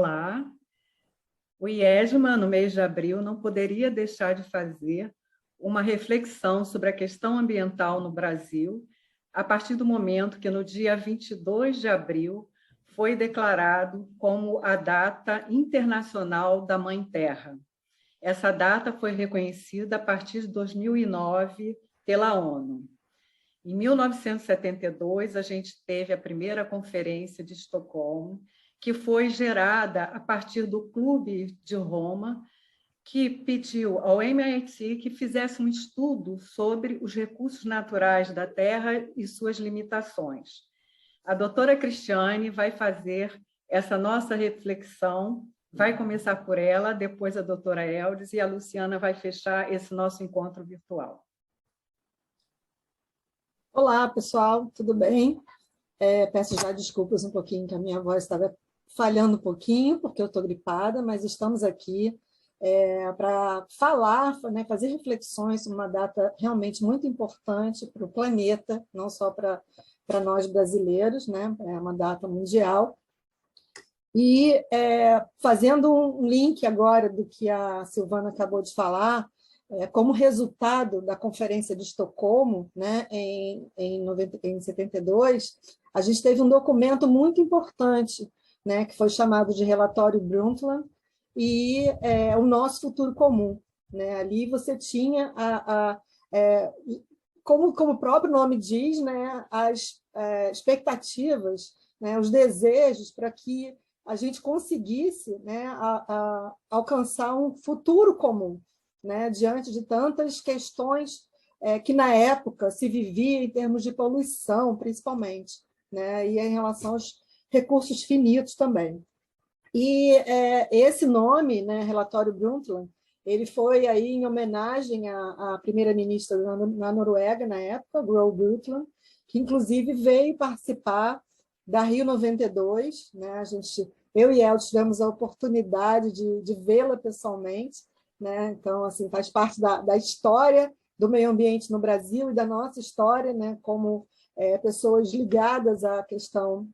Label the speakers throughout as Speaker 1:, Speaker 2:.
Speaker 1: Olá. O IESMA, no mês de abril, não poderia deixar de fazer uma reflexão sobre a questão ambiental no Brasil, a partir do momento que, no dia 22 de abril, foi declarado como a Data Internacional da Mãe Terra. Essa data foi reconhecida a partir de 2009 pela ONU. Em 1972, a gente teve a primeira Conferência de Estocolmo, que foi gerada a partir do Clube de Roma, que pediu ao MIT que fizesse um estudo sobre os recursos naturais da Terra e suas limitações. A doutora Cristiane vai fazer essa nossa reflexão, vai começar por ela, depois a doutora Eldis, e a Luciana vai fechar esse nosso encontro virtual.
Speaker 2: Olá, pessoal, tudo bem? Peço já desculpas um pouquinho, que a minha voz estava falhando um pouquinho, porque eu estou gripada, mas estamos aqui para falar, né, fazer reflexões sobre uma data realmente muito importante para o planeta, não só para nós brasileiros, né? É uma data mundial. E fazendo um link agora do que a Silvana acabou de falar, como resultado da Conferência de Estocolmo, né, em 72, a gente teve um documento muito importante, né, que foi chamado de Relatório Brundtland, e o Nosso Futuro Comum. Né? Ali você tinha, como o próprio nome diz, né, as expectativas, né, os desejos para que a gente conseguisse, né, alcançar um futuro comum, né, diante de tantas questões que, na época, se vivia em termos de poluição, principalmente, né, e em relação aos recursos finitos também. E esse nome, né, Relatório Brundtland, ele foi aí em homenagem à primeira-ministra na Noruega, na época, Gro Brundtland, que, inclusive, veio participar da Rio 92. Né, eu e ela tivemos a oportunidade de vê-la pessoalmente. Né, então, assim, faz parte da história do meio ambiente no Brasil e da nossa história, né, como pessoas ligadas à questão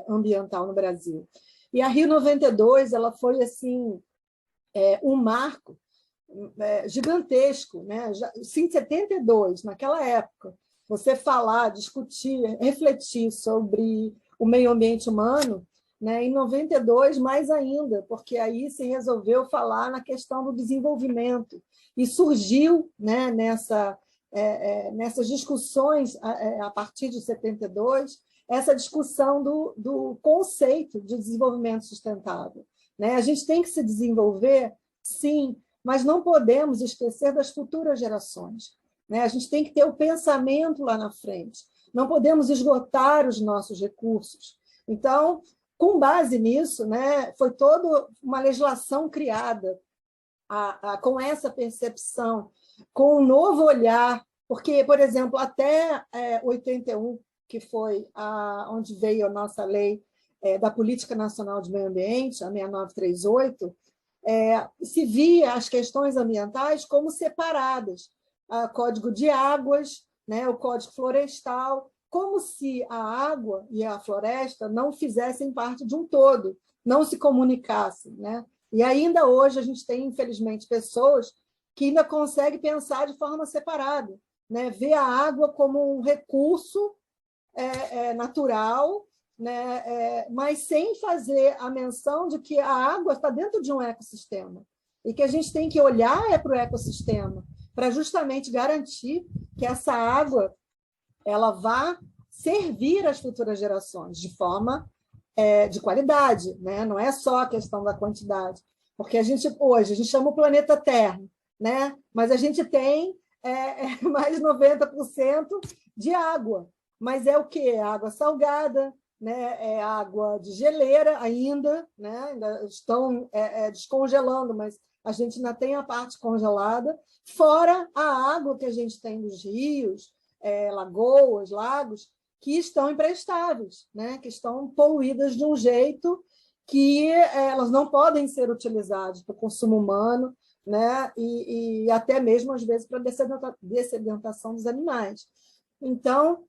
Speaker 2: ambiental no Brasil. E a Rio 92 ela foi assim, um marco gigantesco. Né? Em 72, naquela época, você falar, discutir, refletir sobre o meio ambiente humano, né? Em 92, mais ainda, porque aí se resolveu falar na questão do desenvolvimento. E surgiu, né, nessas discussões, a partir de 72, essa discussão do conceito de desenvolvimento sustentável. Né? A gente tem que se desenvolver, sim, mas não podemos esquecer das futuras gerações. Né? A gente tem que ter o pensamento lá na frente. Não podemos esgotar os nossos recursos. Então, com base nisso, né, foi toda uma legislação criada com essa percepção, com um novo olhar, porque, por exemplo, até 81, que foi onde veio a nossa lei da Política Nacional de Meio Ambiente, a 6938, se via as questões ambientais como separadas. O Código de Águas, né, o Código Florestal, como se a água e a floresta não fizessem parte de um todo, não se comunicassem. Né? E ainda hoje a gente tem, infelizmente, pessoas que ainda conseguem pensar de forma separada, né? Ver a água como um recurso natural, né? Mas sem fazer a menção de que a água está dentro de um ecossistema e que a gente tem que olhar para o ecossistema para justamente garantir que essa água ela vá servir às futuras gerações de forma de qualidade, né? Não é só a questão da quantidade, porque hoje a gente chama o planeta Terra, né? Mas a gente tem mais de 90% de água. Mas é o quê? É água salgada, né? É água de geleira ainda, né? Ainda estão descongelando, mas a gente ainda tem a parte congelada, fora a água que a gente tem dos rios, lagoas, lagos, que estão imprestáveis, né? Que estão poluídas de um jeito que elas não podem ser utilizadas para o consumo humano, né? E até mesmo, às vezes, para a dessedentação dos animais. Então,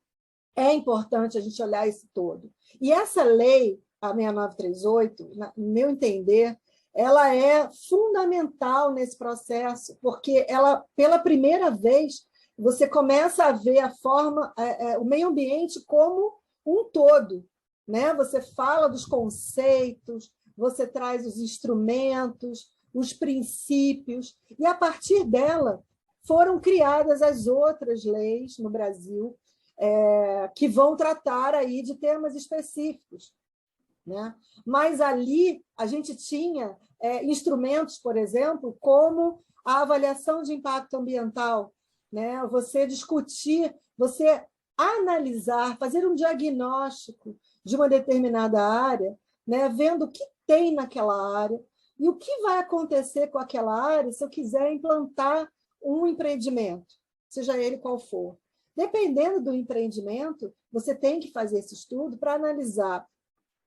Speaker 2: é importante a gente olhar isso todo. E essa lei, a 6938, no meu entender, ela é fundamental nesse processo, porque ela, pela primeira vez, você começa a ver a forma, o meio ambiente como um todo, né? Você fala dos conceitos, você traz os instrumentos, os princípios, e a partir dela foram criadas as outras leis no Brasil, que vão tratar aí de temas específicos, né? Mas ali a gente tinha instrumentos, por exemplo, como a avaliação de impacto ambiental, né? Você discutir, você analisar, fazer um diagnóstico de uma determinada área, né? Vendo o que tem naquela área e o que vai acontecer com aquela área se eu quiser implantar um empreendimento, seja ele qual for. Dependendo do empreendimento, você tem que fazer esse estudo para analisar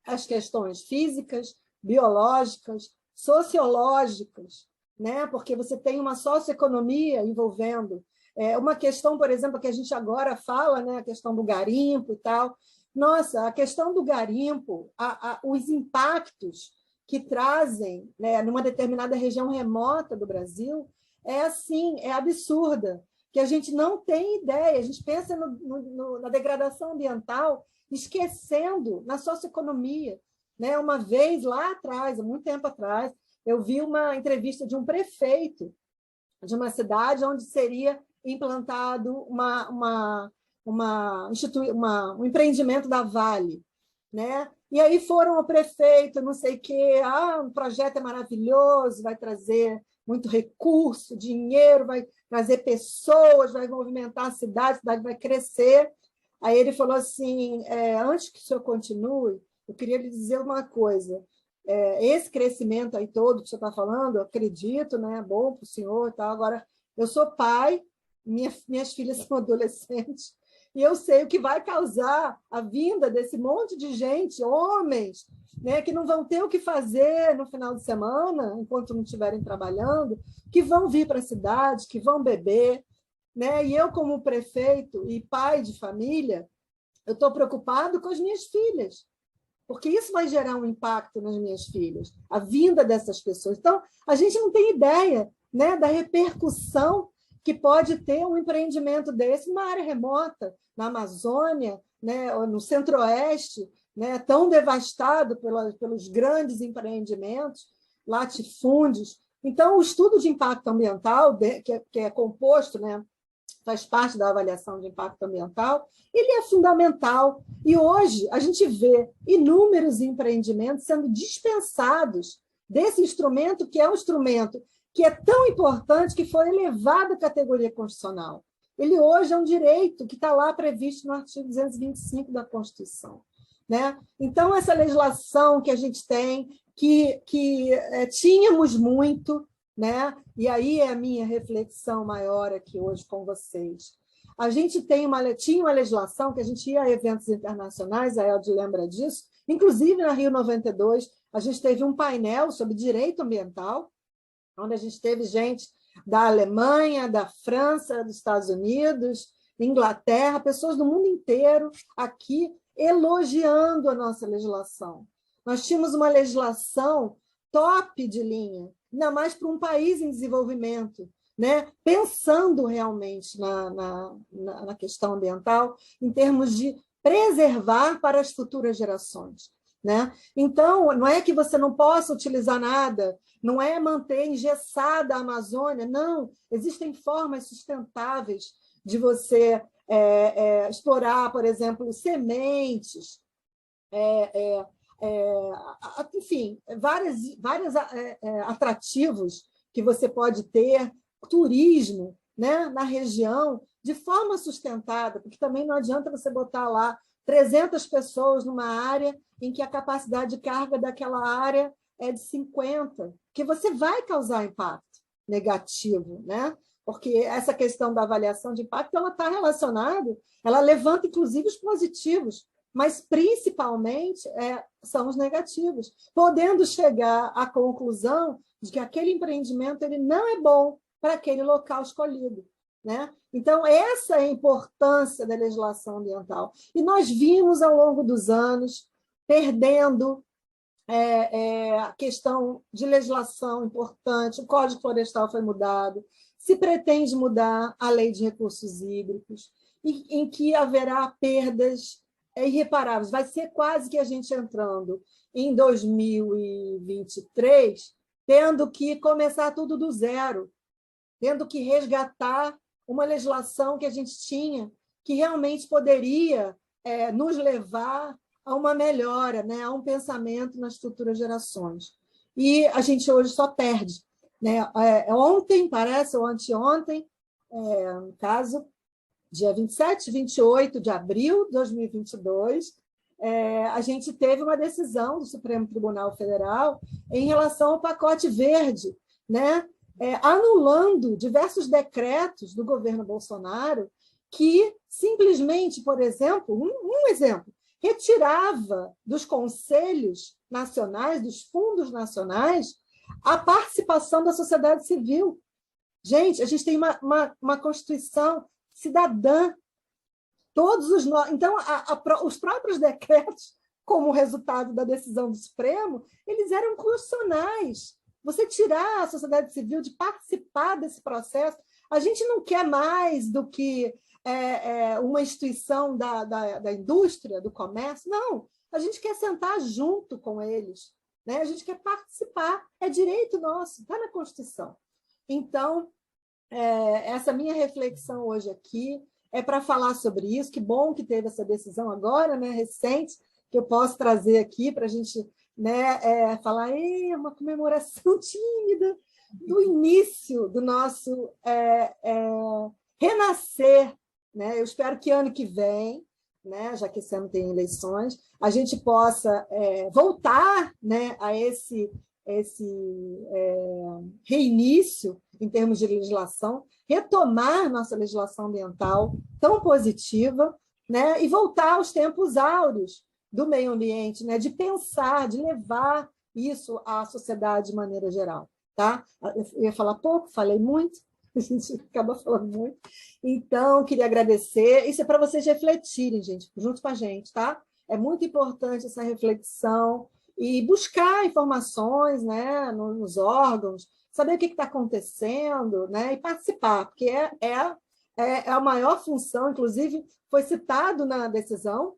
Speaker 2: as questões físicas, biológicas, sociológicas, né? Porque você tem uma socioeconomia envolvendo. Uma questão, por exemplo, que a gente agora fala, né? A questão do garimpo e tal. Nossa, a questão do garimpo, os impactos que trazem, né, numa determinada região remota do Brasil, é absurda, que a gente não tem ideia, a gente pensa na degradação ambiental, esquecendo na socioeconomia, né? Uma vez, lá atrás, há muito tempo atrás, eu vi uma entrevista de um prefeito de uma cidade onde seria implantado um empreendimento da Vale, né? E aí foram ao prefeito, não sei o quê, o projeto é maravilhoso, vai trazer muito recurso, dinheiro, vai trazer pessoas, vai movimentar a cidade vai crescer. Aí ele falou assim, antes que o senhor continue, eu queria lhe dizer uma coisa, esse crescimento aí todo que o senhor está falando, eu acredito, né, é bom para o senhor e tal. Agora, eu sou pai, minhas filhas são adolescentes, e eu sei o que vai causar a vinda desse monte de gente, homens, né, que não vão ter o que fazer no final de semana, enquanto não estiverem trabalhando, que vão vir para a cidade, que vão beber, né? E eu, como prefeito e pai de família, eu estou preocupado com as minhas filhas, porque isso vai gerar um impacto nas minhas filhas, a vinda dessas pessoas. Então, a gente não tem ideia, né, da repercussão que pode ter um empreendimento desse numa área remota, na Amazônia, né, ou no Centro-Oeste, né, tão devastado pelos grandes empreendimentos, latifúndios. Então, o estudo de impacto ambiental, que é composto, né, faz parte da avaliação de impacto ambiental, ele é fundamental. E hoje a gente vê inúmeros empreendimentos sendo dispensados desse instrumento, que é um instrumento que é tão importante que foi elevado à categoria constitucional. Ele hoje é um direito que está lá previsto no artigo 225 da Constituição, né? Então, essa legislação que a gente tem, que tínhamos muito, né? E aí é a minha reflexão maior aqui hoje com vocês. A gente tinha uma legislação que a gente ia a eventos internacionais, a Elde lembra disso, inclusive na Rio 92, a gente teve um painel sobre direito ambiental, onde a gente teve gente da Alemanha, da França, dos Estados Unidos, Inglaterra, pessoas do mundo inteiro aqui elogiando a nossa legislação. Nós tínhamos uma legislação top de linha, ainda mais para um país em desenvolvimento, né? Pensando realmente na questão ambiental, em termos de preservar para as futuras gerações, né? Então, não é que você não possa utilizar nada, não é manter engessada a Amazônia, não. Existem formas sustentáveis de você explorar, por exemplo, sementes, enfim, vários atrativos que você pode ter, turismo, né, na região, de forma sustentada, porque também não adianta você botar lá 300 pessoas numa área em que a capacidade de carga daquela área é de 50, que você vai causar impacto negativo, né? Porque essa questão da avaliação de impacto ela está relacionada, ela levanta inclusive os positivos, mas principalmente são os negativos, podendo chegar à conclusão de que aquele empreendimento ele não é bom para aquele local escolhido, né? Então, essa é a importância da legislação ambiental. E nós vimos, ao longo dos anos, perdendo a questão de legislação importante, o Código Florestal foi mudado, se pretende mudar a Lei de Recursos Hídricos, em que haverá perdas irreparáveis. Vai ser quase que a gente entrando em 2023, tendo que começar tudo do zero, tendo que resgatar uma legislação que a gente tinha, que realmente poderia nos levar a uma melhora, né, a um pensamento nas futuras gerações. E a gente hoje só perde. Né? Ontem, parece, ou anteontem, no caso, dia 27, 28 de abril de 2022, a gente teve uma decisão do Supremo Tribunal Federal em relação ao pacote verde, né? Anulando diversos decretos do governo Bolsonaro que simplesmente, por exemplo, um exemplo, retirava dos conselhos nacionais, dos fundos nacionais, a participação da sociedade civil. Gente, a gente tem uma Constituição cidadã. Então, os próprios decretos, como resultado da decisão do Supremo, eles eram constitucionais. Você tirar a sociedade civil de participar desse processo, a gente não quer mais do que uma instituição da indústria, do comércio, não. A gente quer sentar junto com eles, né? A gente quer participar, é direito nosso, está na Constituição. Então, essa minha reflexão hoje aqui é para falar sobre isso. Que bom que teve essa decisão agora, né, recente, que eu posso trazer aqui para a gente, né, falar uma comemoração tímida do início do nosso renascer. Né? Eu espero que ano que vem, né, já que esse ano tem eleições, a gente possa voltar, né, a esse reinício em termos de legislação, retomar nossa legislação ambiental tão positiva, né, e voltar aos tempos áureos do meio ambiente, né, de pensar, de levar isso à sociedade de maneira geral. Tá? Eu ia falar pouco, falei muito, a gente acaba falando muito. Então, queria agradecer. Isso é para vocês refletirem, gente, junto com a gente, tá? É muito importante essa reflexão e buscar informações, né, nos órgãos, saber o que está acontecendo, né, e participar, porque é a maior função. Inclusive, foi citado na decisão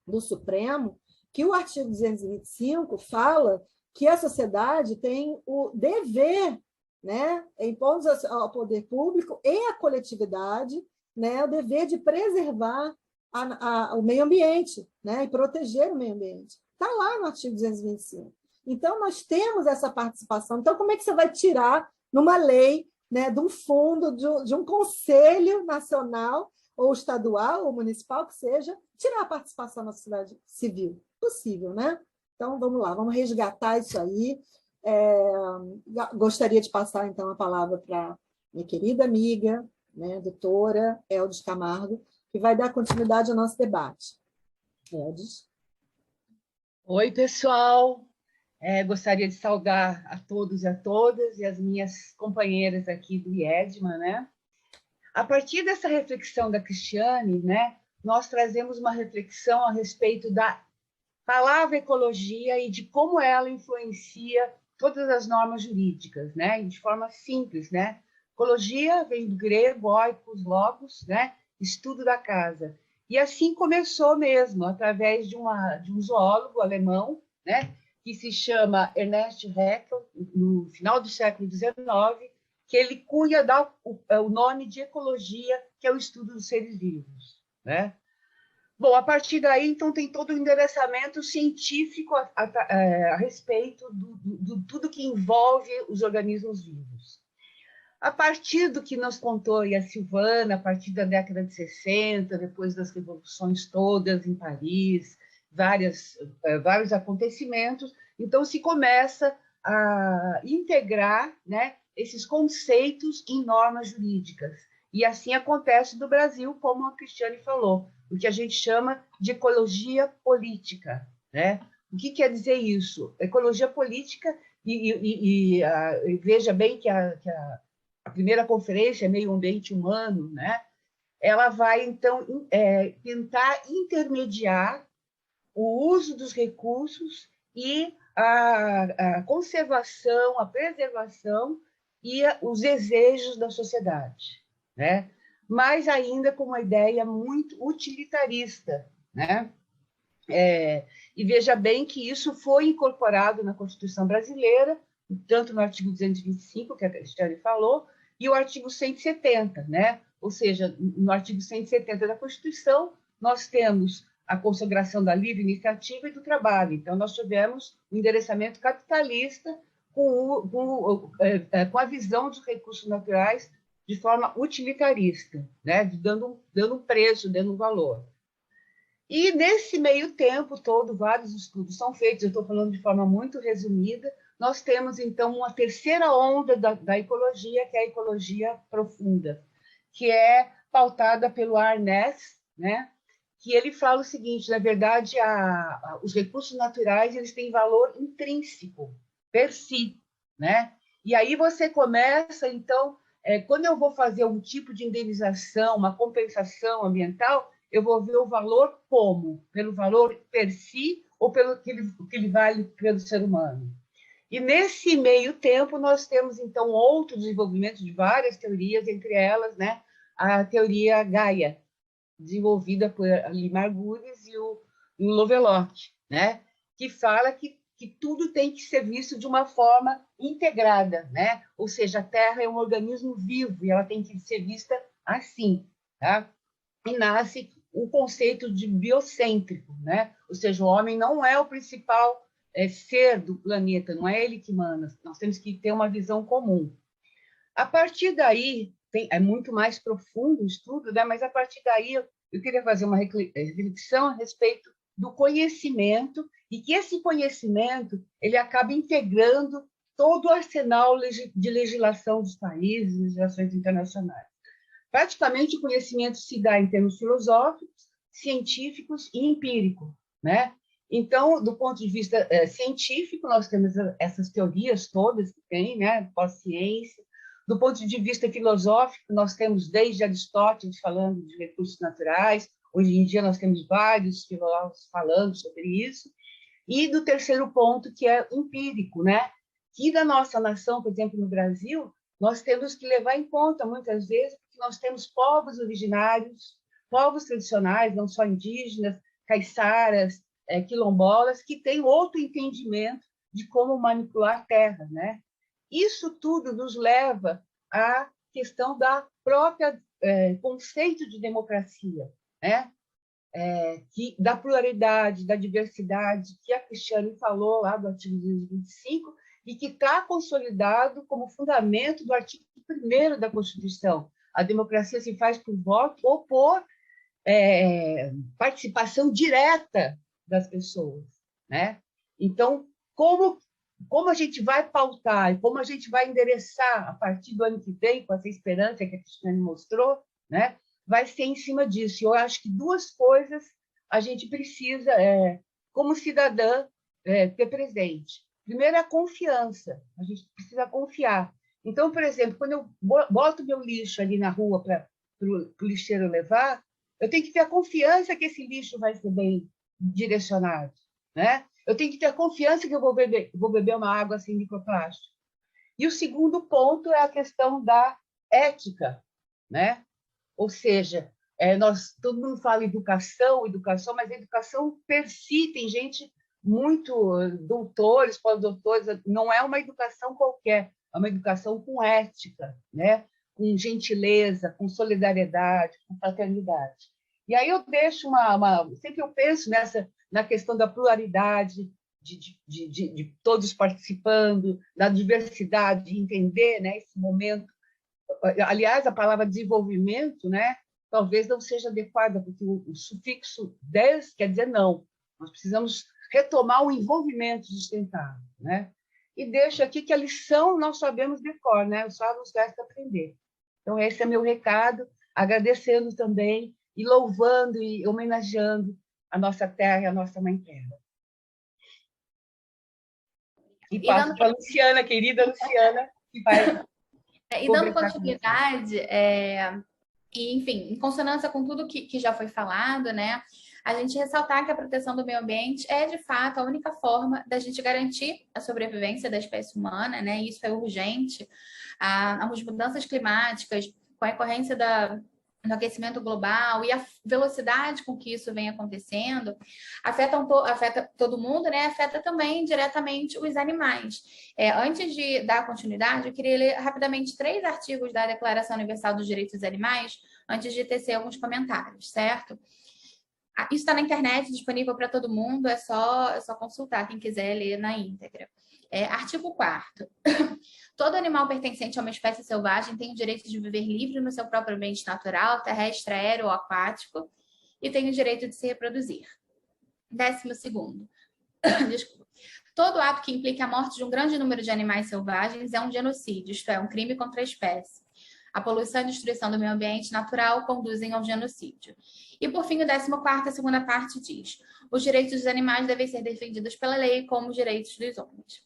Speaker 2: do Supremo que o artigo 225 fala que a sociedade tem o dever, né, impondo ao poder público e à coletividade, né, o dever de preservar o meio ambiente, né, e proteger o meio ambiente. Está lá no artigo 225. Então, nós temos essa participação. Então, como é que você vai tirar, numa lei, né, de um fundo, de um conselho nacional, ou estadual, ou municipal, que seja, tirar a participação da sociedade civil? Possível, né? Então, vamos lá, vamos resgatar isso aí. Gostaria de passar, então, a palavra para minha querida amiga, né, doutora Eldes Camargo, que vai dar continuidade ao nosso debate. Eldes.
Speaker 3: Oi, pessoal. Gostaria de saudar a todos e a todas e as minhas companheiras aqui do IEDMA, né? A partir dessa reflexão da Cristiane, né, nós trazemos uma reflexão a respeito da palavra ecologia e de como ela influencia todas as normas jurídicas, né, de forma simples, né? Ecologia vem do grego, oikos, logos, né, estudo da casa. E assim começou mesmo, através de um zoólogo alemão, né, que se chama Ernest Haeckel, no final do século XIX, que ele cunha dá o nome de ecologia, que é o estudo dos seres vivos, né? Bom, a partir daí, então, tem todo o endereçamento científico a respeito de tudo que envolve os organismos vivos. A partir do que nos contou a Silvana, a partir da década de 60, depois das revoluções todas em Paris, vários acontecimentos, então se começa a integrar, né, esses conceitos em normas jurídicas. E assim acontece no Brasil, como a Cristiane falou, o que a gente chama de ecologia política, né? O que quer dizer isso? Ecologia política, e veja bem que a primeira conferência é Meio Ambiente Humano, né? Ela vai, então, tentar intermediar o uso dos recursos e a conservação, a preservação e os desejos da sociedade, né? Mas ainda com uma ideia muito utilitarista, né? E veja bem que isso foi incorporado na Constituição brasileira, tanto no artigo 225, que a Cristiane falou, e o artigo 170, né? Ou seja, no artigo 170 da Constituição, nós temos a consagração da livre iniciativa e do trabalho. Então, nós tivemos o endereçamento capitalista com a visão dos recursos naturais de forma utilitarista, né? Dando um preço, dando um valor. E, nesse meio tempo todo, vários estudos são feitos, eu estou falando de forma muito resumida, nós temos, então, uma terceira onda da ecologia, que é a ecologia profunda, que é pautada pelo Arnés, né? Que ele fala o seguinte, na verdade, os recursos naturais eles têm valor intrínseco, per si, né? E aí você começa, então, quando eu vou fazer um tipo de indenização, uma compensação ambiental, eu vou ver o valor como? Pelo valor per si ou pelo que ele vale pelo ser humano. E, nesse meio tempo, nós temos, então, outro desenvolvimento de várias teorias, entre elas, né, a teoria Gaia, desenvolvida por Lee Margulis e o Lovelock, né, que fala que tudo tem que ser visto de uma forma integrada, né? Ou seja, a Terra é um organismo vivo e ela tem que ser vista assim, tá? E nasce um conceito de biocêntrico, né? Ou seja, o homem não é o principal ser do planeta, não é ele que manda, nós temos que ter uma visão comum. A partir daí, é muito mais profundo o estudo, né? Mas a partir daí eu queria fazer uma reflexão a respeito do conhecimento e que esse conhecimento ele acaba integrando todo o arsenal de legislação dos países, legislações internacionais. Praticamente o conhecimento se dá em termos filosóficos, científicos e empíricos, né? Então, do ponto de vista científico, nós temos essas teorias todas que tem, né? Pós-ciência. Do ponto de vista filosófico, nós temos desde Aristóteles falando de recursos naturais, hoje em dia nós temos vários filósofos falando sobre isso. E do terceiro ponto, que é empírico, né? Que da nossa nação, por exemplo, no Brasil, nós temos que levar em conta, muitas vezes, que nós temos povos originários, povos tradicionais, não só indígenas, caiçaras, quilombolas, que têm outro entendimento de como manipular a terra, né? Isso tudo nos leva à questão da própria conceito de democracia, né? Da pluralidade, da diversidade, que a Cristiane falou lá do artigo 225, e que está consolidado como fundamento do artigo 1º da Constituição. A democracia se faz por voto ou por participação direta das pessoas, né? Então, como a gente vai pautar e como a gente vai endereçar a partir do ano que vem, com essa esperança que a Cristiane mostrou, né? Vai ser em cima disso. Eu acho que duas coisas a gente precisa, como cidadã, ter presente. Primeiro, a confiança. A gente precisa confiar. Então, por exemplo, quando eu boto meu lixo ali na rua para o lixeiro levar, eu tenho que ter a confiança que esse lixo vai ser bem direcionado, né? Eu tenho que ter a confiança que eu vou beber uma água sem microplástico. E o segundo ponto é a questão da ética, né? Ou seja, todo mundo fala educação, mas a educação per si, tem gente muito, doutores, pós-doutores, não é uma educação qualquer, é uma educação com ética, né? Com gentileza, com solidariedade, com fraternidade. E aí eu deixo sempre eu penso na questão da pluralidade, de todos participando, da diversidade, de entender, né, esse momento. Aliás, a palavra desenvolvimento, né, talvez não seja adequada, porque o sufixo des quer dizer não. Nós precisamos retomar o envolvimento sustentável, né? E deixo aqui que a lição nós sabemos de cor, né? Só nos resta aprender. Então, esse é meu recado, agradecendo também e louvando e homenageando a nossa terra e a nossa mãe terra. E passo para a Luciana, querida Luciana, que vai...
Speaker 4: E dando continuidade, e, enfim, em consonância com tudo que já foi falado, né? a gente ressaltar que a proteção do meio ambiente é, de fato, a única forma da gente garantir a sobrevivência da espécie humana, né? E isso é urgente. As mudanças climáticas, com a ocorrência do aquecimento global e a velocidade com que isso vem acontecendo, afeta todo mundo, né? Afeta também diretamente os animais. Antes de dar continuidade, eu queria ler rapidamente 3 artigos da Declaração Universal dos Direitos dos Animais, antes de tecer alguns comentários, certo? Isso está na internet, disponível para todo mundo, é só consultar quem quiser ler na íntegra. Artigo 4º. Todo animal pertencente a uma espécie selvagem tem o direito de viver livre no seu próprio ambiente natural, terrestre, aéreo ou aquático, e tem o direito de se reproduzir. 12º. Desculpa. Todo ato que implique a morte de um grande número de animais selvagens é um genocídio, isto é, um crime contra a espécie. A poluição e a destruição do meio ambiente natural conduzem ao genocídio. E, por fim, o 14º, a segunda parte diz: os direitos dos animais devem ser defendidos pela lei como os direitos dos homens.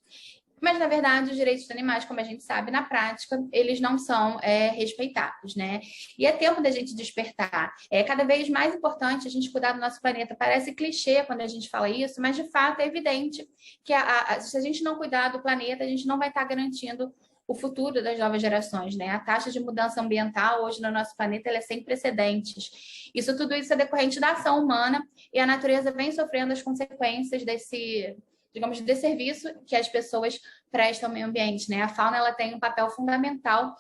Speaker 4: Mas, na verdade, os direitos dos animais, como a gente sabe, na prática, eles não são respeitados, né? E é tempo da gente despertar. É cada vez mais importante a gente cuidar do nosso planeta. Parece clichê quando a gente fala isso, mas, de fato, é evidente que se a gente não cuidar do planeta, a gente não vai estar garantindo o futuro das novas gerações, né? A taxa de mudança ambiental hoje no nosso planeta ela é sem precedentes. Tudo isso é decorrente da ação humana e a natureza vem sofrendo as consequências desse, digamos, desserviço que as pessoas prestam ao meio ambiente, né? A fauna ela tem um papel fundamental,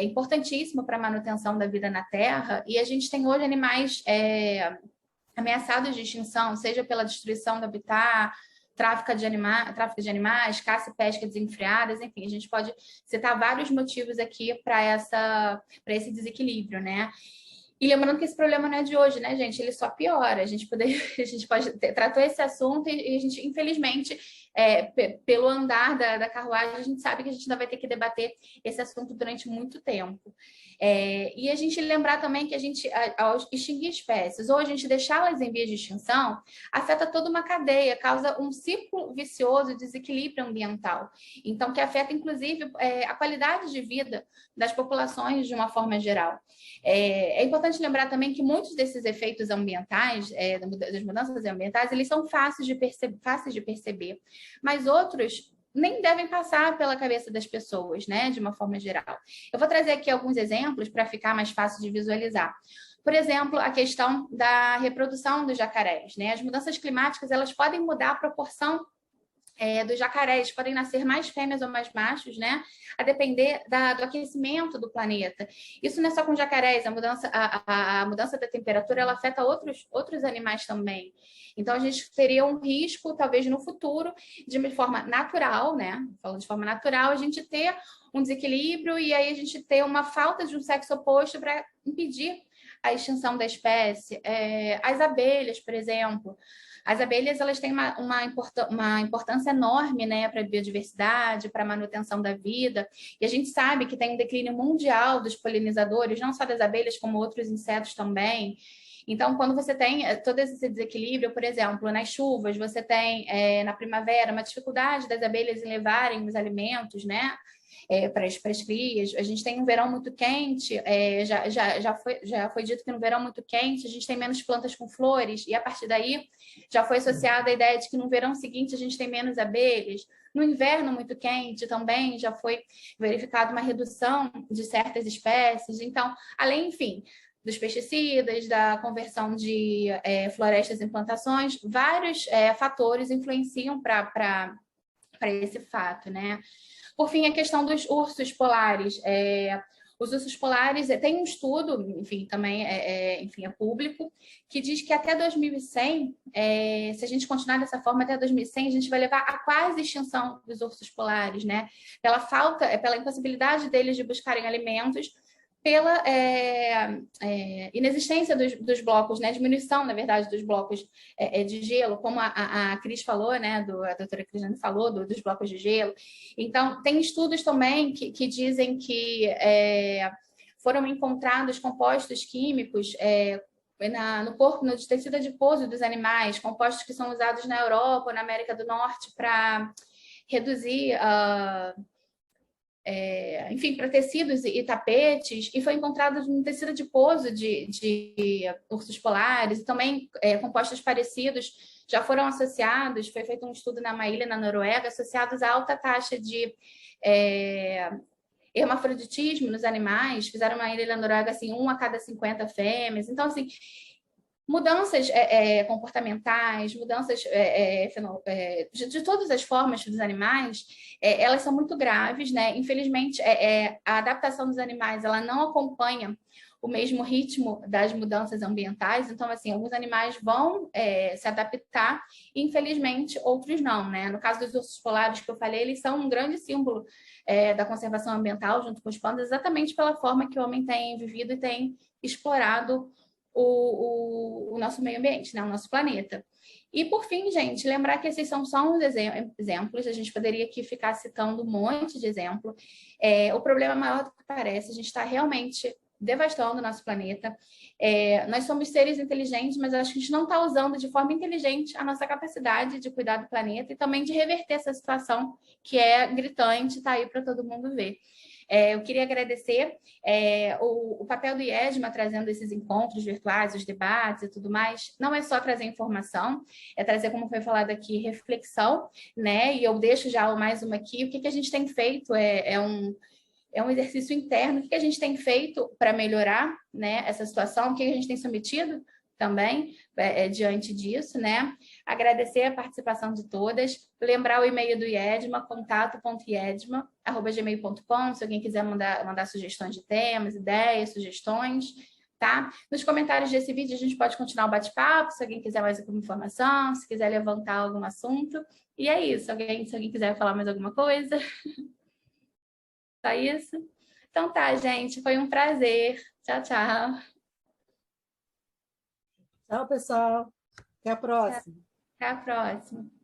Speaker 4: importantíssimo para a manutenção da vida na Terra, e a gente tem hoje animais ameaçados de extinção, seja pela destruição do habitat, tráfico de animais, caça e pesca desenfreadas, enfim, a gente pode citar vários motivos aqui para esse desequilíbrio, né? E lembrando que esse problema não é de hoje, né, gente? Ele só piora. A gente pode tratar esse assunto e a gente, infelizmente, pelo andar da carruagem, a gente sabe que a gente ainda vai ter que debater esse assunto durante muito tempo. E a gente lembrar também que a gente, ao extinguir espécies ou a gente deixá-las em vias de extinção, afeta toda uma cadeia, causa um ciclo vicioso de desequilíbrio ambiental. Então, que afeta, inclusive, a qualidade de vida das populações de uma forma geral. É importante lembrar também que muitos desses efeitos ambientais, das mudanças ambientais, eles são fáceis de perceber, mas outros nem devem passar pela cabeça das pessoas, né, de uma forma geral. Eu vou trazer aqui alguns exemplos para ficar mais fácil de visualizar. Por exemplo, a questão da reprodução dos jacarés, né? As mudanças climáticas, elas podem mudar a proporção dos jacarés, podem nascer mais fêmeas ou mais machos, né? A depender do aquecimento do planeta. Isso não é só com jacarés, a mudança da temperatura ela afeta outros animais também. Então, a gente teria um risco, talvez no futuro, de uma forma natural, né? Falando de forma natural, a gente ter um desequilíbrio e aí a gente ter uma falta de um sexo oposto para impedir a extinção da espécie. As abelhas, por exemplo. As abelhas elas têm uma importância enorme, né, para a biodiversidade, para a manutenção da vida. E a gente sabe que tem um declínio mundial dos polinizadores, não só das abelhas, como outros insetos também. Então, quando você tem todo esse desequilíbrio, por exemplo, nas chuvas, você tem na primavera uma dificuldade das abelhas em levarem os alimentos, né? Para as crias. A gente tem um verão muito quente, já foi dito que no verão muito quente a gente tem menos plantas com flores, e a partir daí já foi associada a ideia de que no verão seguinte a gente tem menos abelhas. No inverno muito quente também já foi verificada uma redução de certas espécies. Então, além, enfim, dos pesticidas, da conversão de florestas em plantações, vários fatores influenciam para esse fato, né? Por fim, a questão dos ursos polares. Os ursos polares, tem um estudo, enfim, também enfim, é público, que diz que até 2100, se a gente continuar dessa forma, até 2100, a gente vai levar a quase extinção dos ursos polares, né? Pela impossibilidade deles de buscarem alimentos, pela inexistência dos blocos, né? Diminuição, na verdade, dos blocos de gelo, como a Cris falou, né? A doutora Cristiane falou dos blocos de gelo. Então, tem estudos também que dizem que foram encontrados compostos químicos no corpo, no tecido adiposo dos animais, compostos que são usados na Europa ou na América do Norte para reduzir enfim, para tecidos e tapetes, e foi encontrado um tecido adiposo de ursos polares, e também compostos parecidos já foram associados, foi feito um estudo na Maília, na Noruega, associados a alta taxa de hermafroditismo nos animais, fizeram uma ilha na Noruega, assim, 1 a cada 50 fêmeas. Então, assim, mudanças comportamentais, mudanças de todas as formas dos animais, elas são muito graves, né? Infelizmente, a adaptação dos animais, ela não acompanha o mesmo ritmo das mudanças ambientais. Então, assim, alguns animais vão se adaptar e, infelizmente, outros não, né? No caso dos ursos polares que eu falei, eles são um grande símbolo da conservação ambiental, junto com os pandas, exatamente pela forma que o homem tem vivido e tem explorado o nosso meio ambiente, né? O nosso planeta. E, por fim, gente, lembrar que esses são só uns exemplos, a gente poderia aqui ficar citando um monte de exemplo. O problema é maior do que parece, a gente está realmente devastando o nosso planeta. Nós somos seres inteligentes, mas acho que a gente não está usando de forma inteligente a nossa capacidade de cuidar do planeta e também de reverter essa situação que é gritante, está aí para todo mundo ver. Eu queria agradecer o papel do IESMA trazendo esses encontros virtuais, os debates e tudo mais. Não é só trazer informação, é trazer, como foi falado aqui, reflexão, né? E eu deixo já mais uma aqui. O que a gente tem feito é um exercício interno. O que a gente tem feito para melhorar, né, essa situação? O que a gente tem submetido também diante disso, né? Agradecer a participação de todas. Lembrar o e-mail do IEDMA, contato.iedma@gmail.com, se alguém quiser mandar sugestões de temas, ideias, sugestões, tá? Nos comentários desse vídeo a gente pode continuar o bate-papo, se alguém quiser mais alguma informação, se quiser levantar algum assunto. E é isso. Se alguém quiser falar mais alguma coisa. Só isso? Então tá, gente. Foi um prazer. Tchau, tchau.
Speaker 2: Tchau, pessoal. Até a próxima.
Speaker 4: Até a próxima.